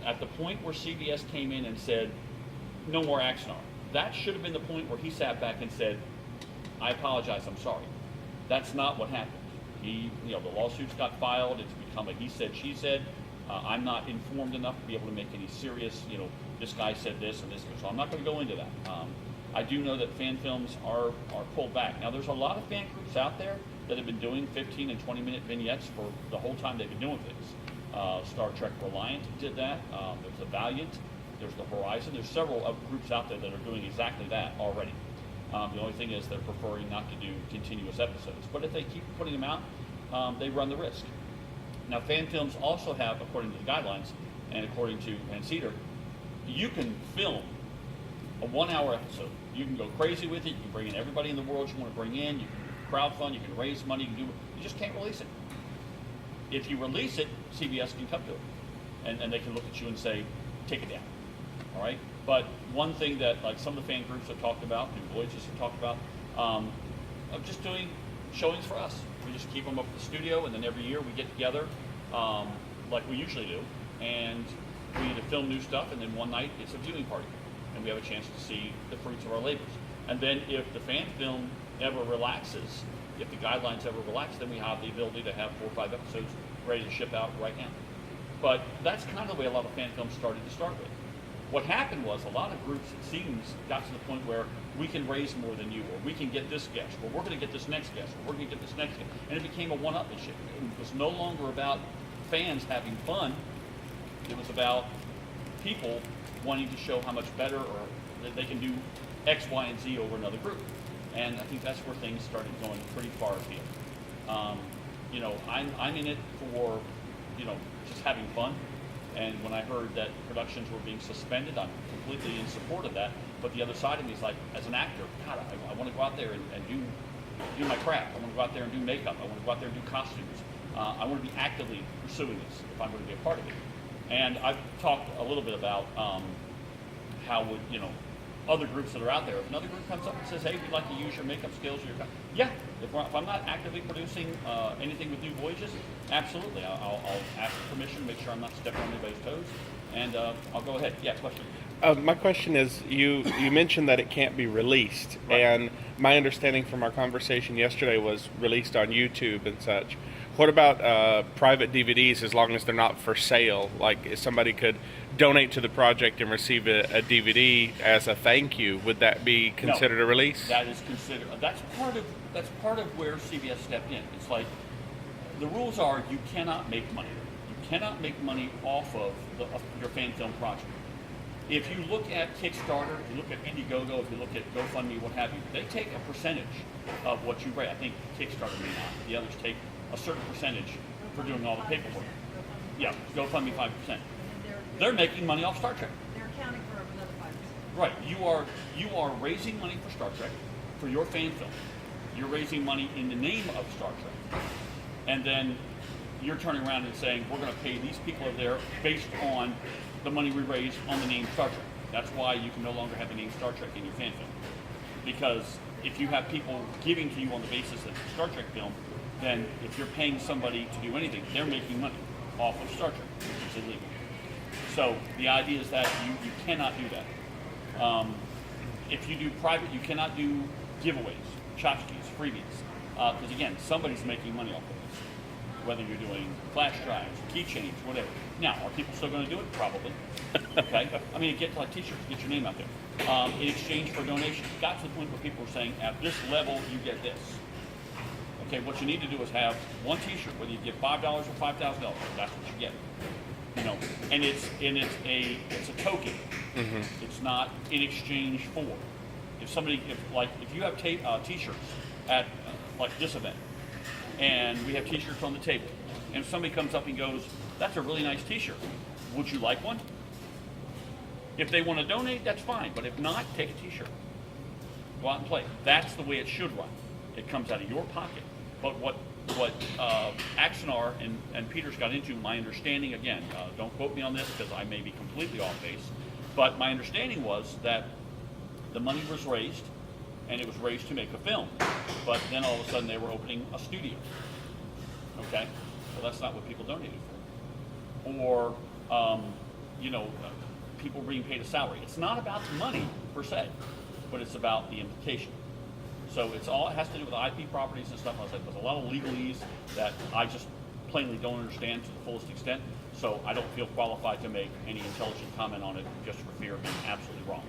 at the point where CBS came in and said, no more Axonar, that should have been the point where he sat back and said, I apologize, I'm sorry. That's not what happened. The lawsuits got filed, it's become a he said, she said. I'm not informed enough to be able to make any serious, this guy said this and this, so I'm not going to go into that. I do know that fan films are pulled back. Now, there's a lot of fan groups out there that have been doing 15 and 20-minute vignettes for the whole time they've been doing things. Star Trek Reliant did that. There's the Valiant. There's the Horizon. There's several other groups out there that are doing exactly that already. The only thing is they're preferring not to do continuous episodes. But if they keep putting them out, they run the risk. Now, fan films also have, according to the guidelines, and according to Van Cedar, you can film a 1-hour episode. You can go crazy with it. You can bring in everybody in the world you want to bring in. You can crowdfund. You can raise money. You just can't release it. If you release it, CBS can come to it, and they can look at you and say, take it down. All right. But one thing that like some of the fan groups have talked about, the Voyages have talked about, of just doing showings for us. We just keep them up at the studio, and then every year we get together, like we usually do, and we either film new stuff, and then one night it's a viewing party, and we have a chance to see the fruits of our labors. And then if the fan film ever relaxes, if the guidelines ever relax, then we have the ability to have 4 or 5 episodes ready to ship out right now. But that's kind of the way a lot of fan films started to start with. What happened was a lot of groups, it seems, got to the point where we can raise more than you, or we can get this guest, or we're going to get this next guest, or we're going to get this next guest. And it became a one-upmanship. It was no longer about fans having fun. It was about people wanting to show how much better or that they can do X, Y, and Z over another group. And I think that's where things started going pretty far afield. I'm in it for, just having fun. And when I heard that productions were being suspended, I'm completely in support of that. But the other side of me is like, as an actor, God, I want to go out there and do my craft. I want to go out there and do makeup. I want to go out there and do costumes. I want to be actively pursuing this if I'm going to be a part of it. And I've talked a little bit about how would, other groups that are out there, if another group comes up and says, hey, we'd like to use your makeup skills, if I'm not actively producing anything with New Voyages, absolutely. I'll ask for permission, make sure I'm not stepping on anybody's toes, and I'll go ahead. Yeah, question. My question is, you mentioned that it can't be released, right. And my understanding from our conversation yesterday was released on YouTube and such. What about private DVDs as long as they're not for sale? Like if somebody could donate to the project and receive a DVD as a thank you, would that be considered a release? That is considered. That's part of where CBS stepped in. It's like the rules are you cannot make money. You cannot make money off of your fan film project. If you look at Kickstarter, if you look at Indiegogo, if you look at GoFundMe, what have you, they take a percentage of what you raise. I think Kickstarter may not. The others take a certain percentage for doing all the paperwork. Yeah, GoFundMe 5%. They're making money off Star Trek. They're accounting for another 5%. Right. You are raising money for Star Trek, for your fan film. You're raising money in the name of Star Trek. And then you're turning around and saying, we're going to pay these people over there based on the money we raised on the name Star Trek. That's why you can no longer have the name Star Trek in your fan film. Because if you have people giving to you on the basis that it's a Star Trek film, then if you're paying somebody to do anything, they're making money off of Star Trek, which is illegal. So the idea is that you cannot do that. If you do private, you cannot do giveaways, tchotchkes, freebies. Because again, somebody's making money off of this. Whether you're doing flash drives, keychains, whatever. Now, are people still going to do it? Probably. Okay. I mean, get like t-shirts, get your name out there. In exchange for donation, it got to the point where people were saying, at this level, you get this. Okay, what you need to do is have one t-shirt, whether you give $5 or $5,000, that's what you get. And it's a token. Mm-hmm. It's not in exchange for. If you have t-shirts at like this event, and we have t-shirts on the table, and if somebody comes up and goes, that's a really nice t-shirt, would you like one? If they want to donate, that's fine, but if not, take a t-shirt. Go out and play. That's the way it should run. It comes out of your pocket. But what Axonar and Peters got into, my understanding, again, don't quote me on this because I may be completely off base, but my understanding was that the money was raised, and it was raised to make a film. But then all of a sudden they were opening a studio. Okay? Well, that's not what people donated for. Or people being paid a salary. It's not about the money per se, but it's about the implication. So it has to do with IP properties and stuff like that. There's a lot of legalese that I just plainly don't understand to the fullest extent. So I don't feel qualified to make any intelligent comment on it just for fear of being absolutely wrong.